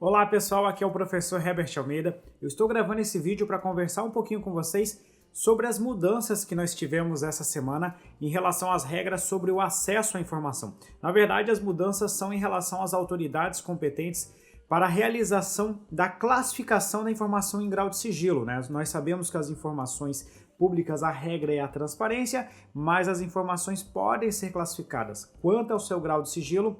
Olá pessoal, aqui é o professor Herbert Almeida. Eu estou gravando esse vídeo para conversar um pouquinho com vocês sobre as mudanças que nós tivemos essa semana em relação às regras sobre o acesso à informação. Na verdade, as mudanças são em relação às autoridades competentes para a realização da classificação da informação em grau de sigilo, né? Nós sabemos que as informações públicas, a regra é a transparência, mas as informações podem ser classificadas quanto ao seu grau de sigilo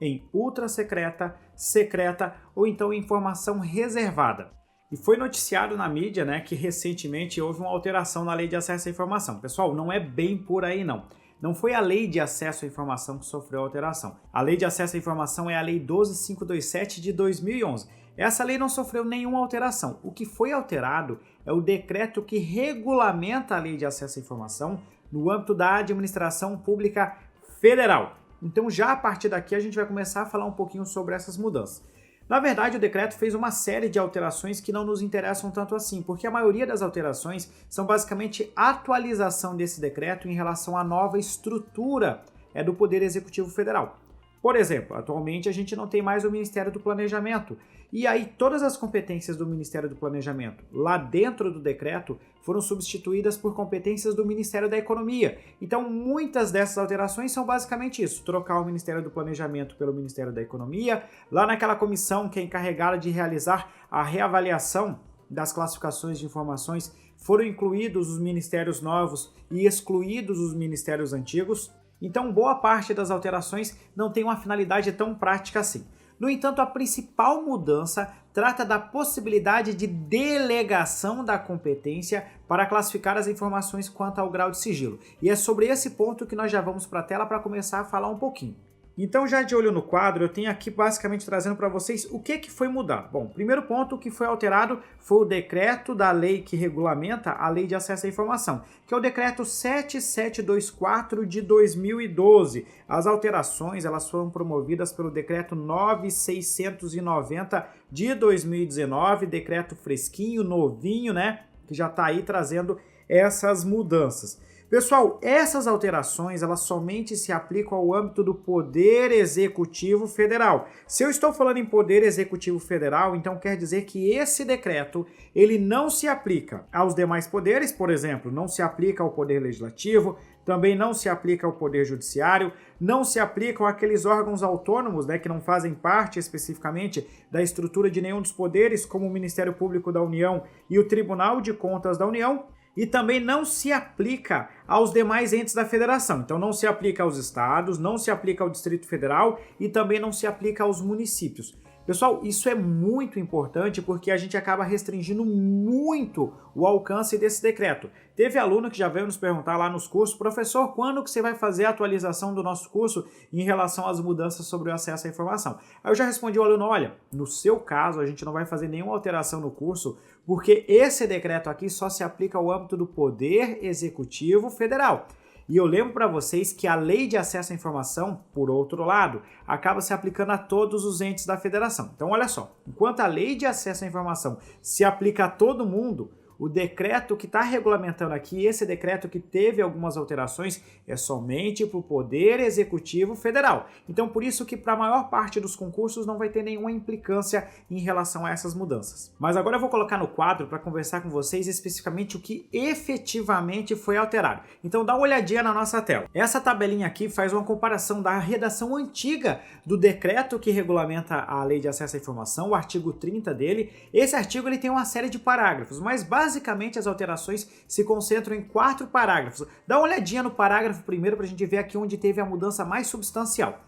em ultra secreta, secreta ou então informação reservada. E foi noticiado na mídia, né, que recentemente houve uma alteração na Lei de Acesso à Informação. Pessoal, não é bem por aí não. Não foi a Lei de Acesso à Informação que sofreu alteração. A Lei de Acesso à Informação é a Lei 12.527 de 2011. Essa lei não sofreu nenhuma alteração. O que foi alterado é o decreto que regulamenta a Lei de Acesso à Informação no âmbito da Administração Pública Federal. Então já a partir daqui a gente vai começar a falar um pouquinho sobre essas mudanças. Na verdade, o decreto fez uma série de alterações que não nos interessam tanto assim, porque a maioria das alterações são basicamente atualização desse decreto em relação à nova estrutura do Poder Executivo Federal. Por exemplo, atualmente a gente não tem mais o Ministério do Planejamento, e aí todas as competências do Ministério do Planejamento lá dentro do decreto foram substituídas por competências do Ministério da Economia. Então muitas dessas alterações são basicamente isso, trocar o Ministério do Planejamento pelo Ministério da Economia, lá naquela comissão que é encarregada de realizar a reavaliação das classificações de informações, foram incluídos os ministérios novos e excluídos os ministérios antigos. Então, boa parte das alterações não tem uma finalidade tão prática assim. No entanto, a principal mudança trata da possibilidade de delegação da competência para classificar as informações quanto ao grau de sigilo. E é sobre esse ponto que nós já vamos para a tela para começar a falar um pouquinho. Então, já de olho no quadro, eu tenho aqui basicamente trazendo para vocês o que foi mudado. Bom, primeiro ponto que foi alterado foi o decreto da lei que regulamenta a Lei de Acesso à Informação, que é o decreto 7724 de 2012. As alterações elas foram promovidas pelo decreto 9690 de 2019, decreto fresquinho, novinho, né, que já está aí trazendo essas mudanças. Pessoal, essas alterações elas somente se aplicam ao âmbito do Poder Executivo Federal. Se eu estou falando em Poder Executivo Federal, então quer dizer que esse decreto ele não se aplica aos demais poderes, por exemplo, não se aplica ao Poder Legislativo, também não se aplica ao Poder Judiciário, não se aplicam àqueles órgãos autônomos, né, que não fazem parte especificamente da estrutura de nenhum dos poderes, como o Ministério Público da União e o Tribunal de Contas da União. E também não se aplica aos demais entes da federação. Então não se aplica aos estados, não se aplica ao Distrito Federal e também não se aplica aos municípios. Pessoal, isso é muito importante porque a gente acaba restringindo muito o alcance desse decreto. Teve aluno que já veio nos perguntar lá nos cursos, professor, quando que você vai fazer a atualização do nosso curso em relação às mudanças sobre o acesso à informação? Aí eu já respondi ao aluno, olha, no seu caso a gente não vai fazer nenhuma alteração no curso porque esse decreto aqui só se aplica ao âmbito do Poder Executivo Federal. E eu lembro para vocês que a Lei de Acesso à Informação, por outro lado, acaba se aplicando a todos os entes da federação. Então, olha só, enquanto a Lei de Acesso à Informação se aplica a todo mundo, o decreto que está regulamentando aqui, esse decreto que teve algumas alterações, é somente para o Poder Executivo Federal. Então, por isso que para a maior parte dos concursos não vai ter nenhuma implicância em relação a essas mudanças. Mas agora eu vou colocar no quadro para conversar com vocês especificamente o que efetivamente foi alterado. Então, dá uma olhadinha na nossa tela. Essa tabelinha aqui faz uma comparação da redação antiga do decreto que regulamenta a Lei de Acesso à Informação, o artigo 30 dele. Esse artigo ele tem uma série de parágrafos, mas basicamente as alterações se concentram em 4 parágrafos. Dá uma olhadinha no parágrafo primeiro para a gente ver aqui onde teve a mudança mais substancial.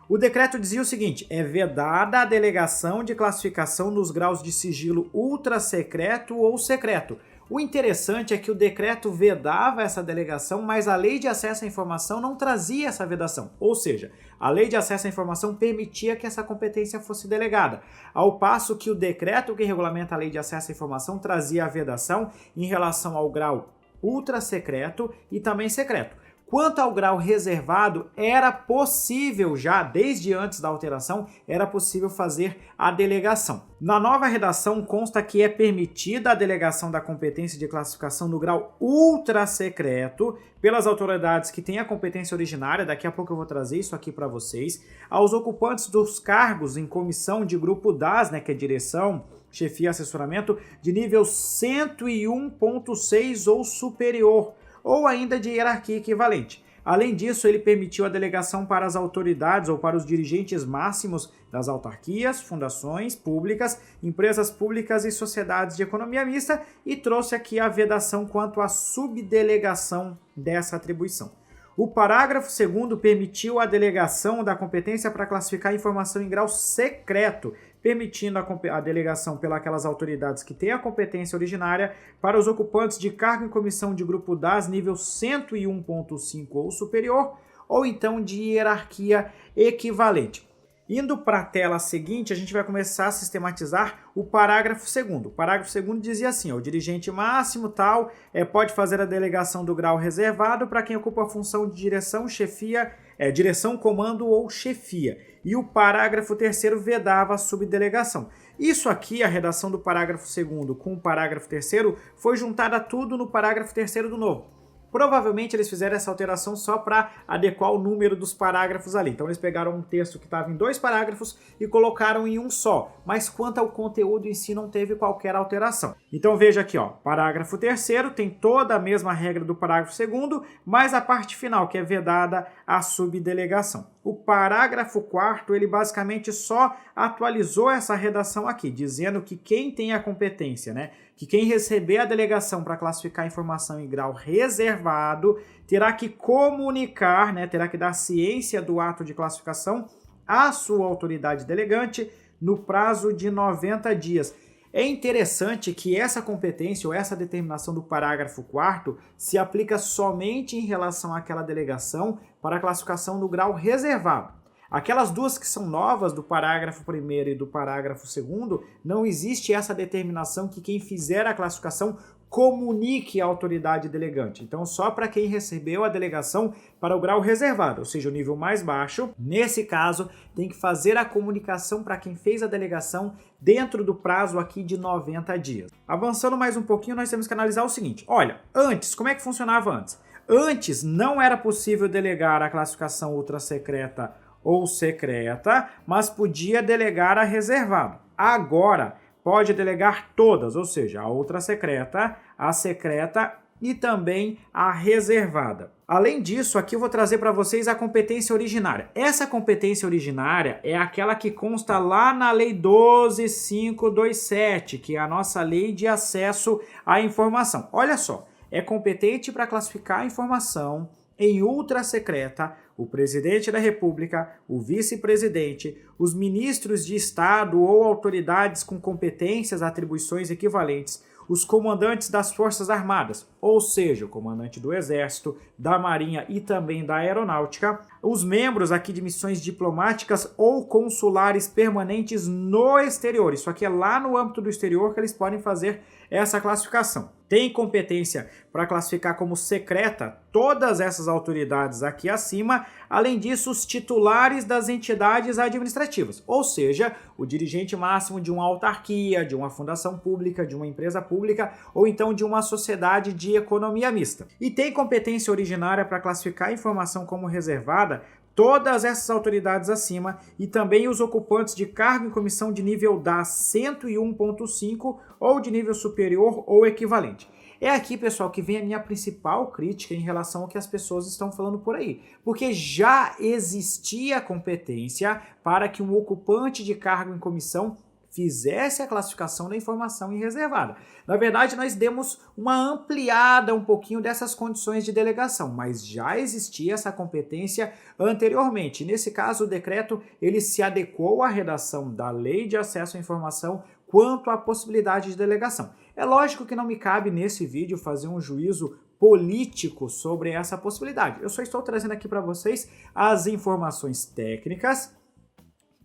O decreto dizia o seguinte, é vedada a delegação de classificação nos graus de sigilo ultra secreto ou secreto. O interessante é que o decreto vedava essa delegação, mas a Lei de Acesso à Informação não trazia essa vedação. Ou seja, a Lei de Acesso à Informação permitia que essa competência fosse delegada, ao passo que o decreto que regulamenta a Lei de Acesso à Informação trazia a vedação em relação ao grau ultra secreto e também secreto. Quanto ao grau reservado, era possível já, desde antes da alteração, era possível fazer a delegação. Na nova redação consta que é permitida a delegação da competência de classificação no grau ultra secreto pelas autoridades que têm a competência originária, daqui a pouco eu vou trazer isso aqui para vocês, aos ocupantes dos cargos em comissão de grupo DAS, que é direção, chefia e assessoramento, de nível 101.6 ou superior, ou ainda de hierarquia equivalente. Além disso, ele permitiu a delegação para as autoridades ou para os dirigentes máximos das autarquias, fundações públicas, empresas públicas e sociedades de economia mista e trouxe aqui a vedação quanto à subdelegação dessa atribuição. O parágrafo 2º permitiu a delegação da competência para classificar informação em grau secreto, permitindo a delegação pelas autoridades que têm a competência originária para os ocupantes de cargo em comissão de grupo DAS nível 101.5 ou superior, ou então de hierarquia equivalente. Indo para a tela seguinte, a gente vai começar a sistematizar o parágrafo 2º. O parágrafo 2º dizia assim, o dirigente máximo tal pode fazer a delegação do grau reservado para quem ocupa a função de direção, chefia, direção, comando ou chefia. E o parágrafo 3º vedava a subdelegação. Isso aqui, a redação do parágrafo 2º com o parágrafo 3º, foi juntada tudo no parágrafo 3º do novo. Provavelmente eles fizeram essa alteração só para adequar o número dos parágrafos ali. Então eles pegaram um texto que estava em 2 parágrafos e colocaram em um só. Mas quanto ao conteúdo em si não teve qualquer alteração. Então veja aqui, parágrafo 3º tem toda a mesma regra do parágrafo 2º, mas a parte final que é vedada a subdelegação. O parágrafo 4º ele basicamente só atualizou essa redação aqui, dizendo que quem tem a competência, que quem receber a delegação para classificar informação em grau reservado terá que comunicar, terá que dar ciência do ato de classificação à sua autoridade delegante no prazo de 90 dias. É interessante que essa competência ou essa determinação do parágrafo 4º se aplica somente em relação àquela delegação para a classificação do grau reservado. Aquelas duas que são novas do parágrafo 1º e do parágrafo 2º, não existe essa determinação que quem fizer a classificação comunique à autoridade delegante. Então, só para quem recebeu a delegação para o grau reservado, ou seja, o nível mais baixo, nesse caso, tem que fazer a comunicação para quem fez a delegação dentro do prazo aqui de 90 dias. Avançando mais um pouquinho, nós temos que analisar o seguinte. Olha, antes, como é que funcionava antes? Antes, não era possível delegar a classificação ultrasecreta ou secreta, mas podia delegar a reservado. Agora, pode delegar todas, ou seja, a ultrasecreta, a secreta e também a reservada. Além disso, aqui eu vou trazer para vocês a competência originária. Essa competência originária é aquela que consta lá na Lei 12.527, que é a nossa lei de acesso à informação. Olha só, é competente para classificar a informação em ultrasecreta o presidente da República, o vice-presidente, os ministros de Estado ou autoridades com competências, atribuições equivalentes, os comandantes das Forças Armadas, ou seja, o comandante do Exército, da Marinha e também da Aeronáutica, os membros aqui de missões diplomáticas ou consulares permanentes no exterior. Isso aqui é lá no âmbito do exterior que eles podem fazer essa classificação. Tem competência para classificar como secreta todas essas autoridades aqui acima, além disso os titulares das entidades administrativas, ou seja, o dirigente máximo de uma autarquia, de uma fundação pública, de uma empresa pública ou então de uma sociedade de economia mista. E tem competência originária para classificar a informação como reservada todas essas autoridades acima e também os ocupantes de cargo em comissão de nível DAS 101.5 ou de nível superior ou equivalente. É aqui, pessoal, que vem a minha principal crítica em relação ao que as pessoas estão falando por aí. Porque já existia competência para que um ocupante de cargo em comissão fizesse a classificação da informação em reservada. Na verdade, nós demos uma ampliada um pouquinho dessas condições de delegação, mas já existia essa competência anteriormente. Nesse caso, o decreto ele se adequou à redação da Lei de Acesso à Informação quanto à possibilidade de delegação. É lógico que não me cabe nesse vídeo fazer um juízo político sobre essa possibilidade. Eu só estou trazendo aqui para vocês as informações técnicas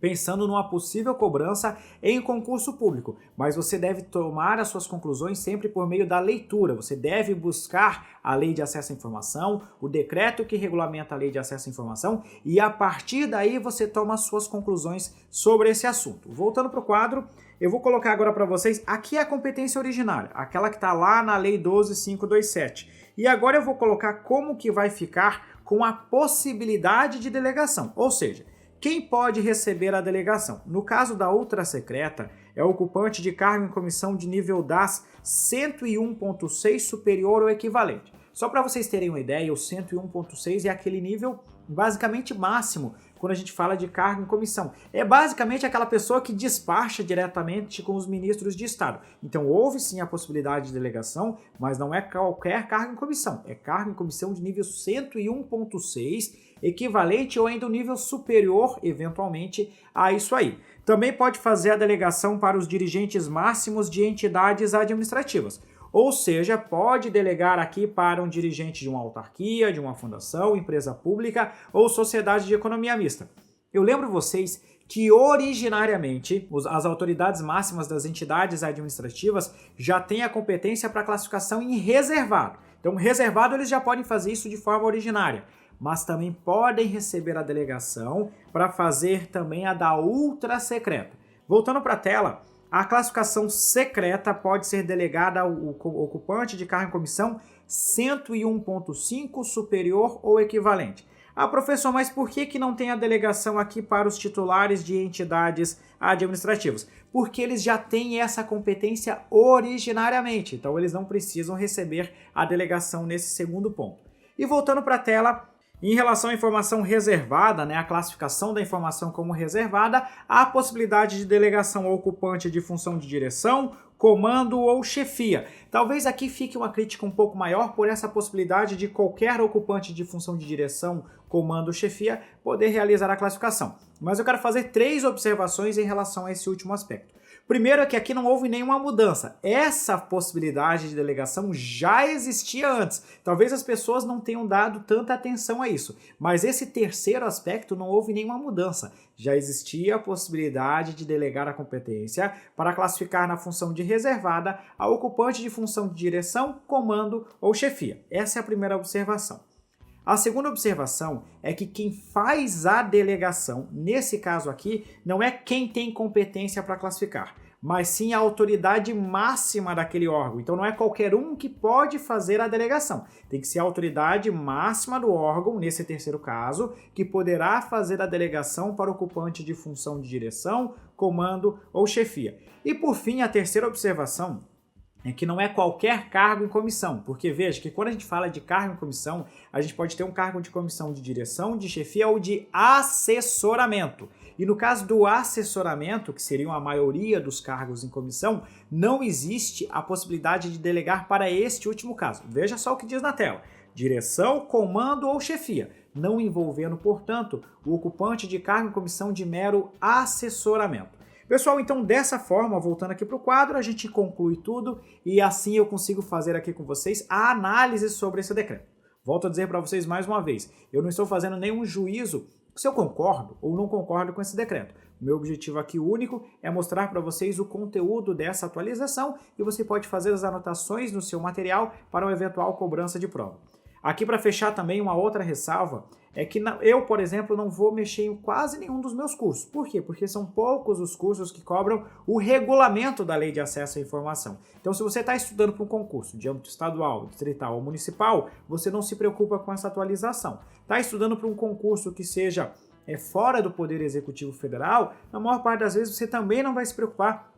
pensando numa possível cobrança em concurso público, mas você deve tomar as suas conclusões sempre por meio da leitura. Você deve buscar a Lei de Acesso à Informação, o decreto que regulamenta a Lei de Acesso à Informação, e a partir daí você toma as suas conclusões sobre esse assunto. Voltando para o quadro, eu vou colocar agora para vocês, aqui a competência originária, aquela que está lá na Lei 12.527. E agora eu vou colocar como que vai ficar com a possibilidade de delegação, ou seja, quem pode receber a delegação? No caso da ultra secreta, é o ocupante de cargo em comissão de nível DAS 101.6 superior ou equivalente. Só para vocês terem uma ideia, o 101.6 é aquele nível basicamente máximo quando a gente fala de cargo em comissão. É basicamente aquela pessoa que despacha diretamente com os ministros de Estado. Então houve sim a possibilidade de delegação, mas não é qualquer cargo em comissão. É cargo em comissão de nível 101.6, equivalente ou ainda um nível superior, eventualmente, a isso aí. Também pode fazer a delegação para os dirigentes máximos de entidades administrativas. Ou seja, pode delegar aqui para um dirigente de uma autarquia, de uma fundação, empresa pública ou sociedade de economia mista. Eu lembro vocês que originariamente as autoridades máximas das entidades administrativas já têm a competência para classificação em reservado. Então, reservado eles já podem fazer isso de forma originária, mas também podem receber a delegação para fazer também a da ultra secreta. Voltando para a tela, a classificação secreta pode ser delegada ao ocupante de cargo em comissão 101.5 superior ou equivalente. Ah, professor, mas por que não tem a delegação aqui para os titulares de entidades administrativas? Porque eles já têm essa competência originariamente, então eles não precisam receber a delegação nesse segundo ponto. E voltando para a tela, em relação à informação reservada, a classificação da informação como reservada, há a possibilidade de delegação ao ocupante de função de direção, comando ou chefia. Talvez aqui fique uma crítica um pouco maior por essa possibilidade de qualquer ocupante de função de direção, comando ou chefia poder realizar a classificação. Mas eu quero fazer 3 observações em relação a esse último aspecto. Primeiro é que aqui não houve nenhuma mudança. Essa possibilidade de delegação já existia antes. Talvez as pessoas não tenham dado tanta atenção a isso. Mas esse terceiro aspecto não houve nenhuma mudança. Já existia a possibilidade de delegar a competência para classificar na função de reservada a ocupante de função de direção, comando ou chefia. Essa é a primeira observação. A segunda observação é que quem faz a delegação, nesse caso aqui, não é quem tem competência para classificar, mas sim a autoridade máxima daquele órgão. Então não é qualquer um que pode fazer a delegação. Tem que ser a autoridade máxima do órgão, nesse terceiro caso, que poderá fazer a delegação para o ocupante de função de direção, comando ou chefia. E por fim, a terceira observação é que não é qualquer cargo em comissão, porque veja que quando a gente fala de cargo em comissão, a gente pode ter um cargo de comissão de direção, de chefia ou de assessoramento. E no caso do assessoramento, que seriam a maioria dos cargos em comissão, não existe a possibilidade de delegar para este último caso. Veja só o que diz na tela: direção, comando ou chefia, não envolvendo, portanto, o ocupante de cargo em comissão de mero assessoramento. Pessoal, então dessa forma, voltando aqui para o quadro, a gente conclui tudo e assim eu consigo fazer aqui com vocês a análise sobre esse decreto. Volto a dizer para vocês mais uma vez, eu não estou fazendo nenhum juízo se eu concordo ou não concordo com esse decreto. O meu objetivo aqui único é mostrar para vocês o conteúdo dessa atualização e você pode fazer as anotações no seu material para uma eventual cobrança de prova. Aqui para fechar também uma outra ressalva é que eu, por exemplo, não vou mexer em quase nenhum dos meus cursos. Por quê? Porque são poucos os cursos que cobram o regulamento da Lei de Acesso à Informação. Então, se você está estudando para um concurso de âmbito estadual, distrital ou municipal, você não se preocupa com essa atualização. Está estudando para um concurso que seja fora do Poder Executivo Federal, na maior parte das vezes você também não vai se preocupar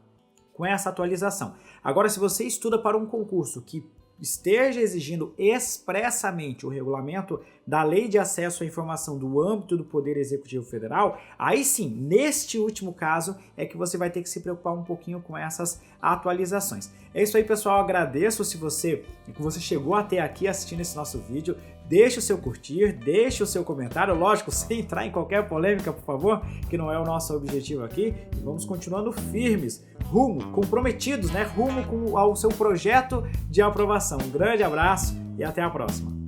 com essa atualização. Agora, se você estuda para um concurso que esteja exigindo expressamente o regulamento da Lei de Acesso à Informação do âmbito do Poder Executivo Federal, aí sim, neste último caso, é que você vai ter que se preocupar um pouquinho com essas atualizações. É isso aí, pessoal. Agradeço se você chegou até aqui assistindo esse nosso vídeo. Deixe o seu curtir, deixe o seu comentário, lógico, sem entrar em qualquer polêmica, por favor, que não é o nosso objetivo aqui. E vamos continuando firmes, comprometidos, rumo ao seu projeto de aprovação. Um grande abraço e até a próxima.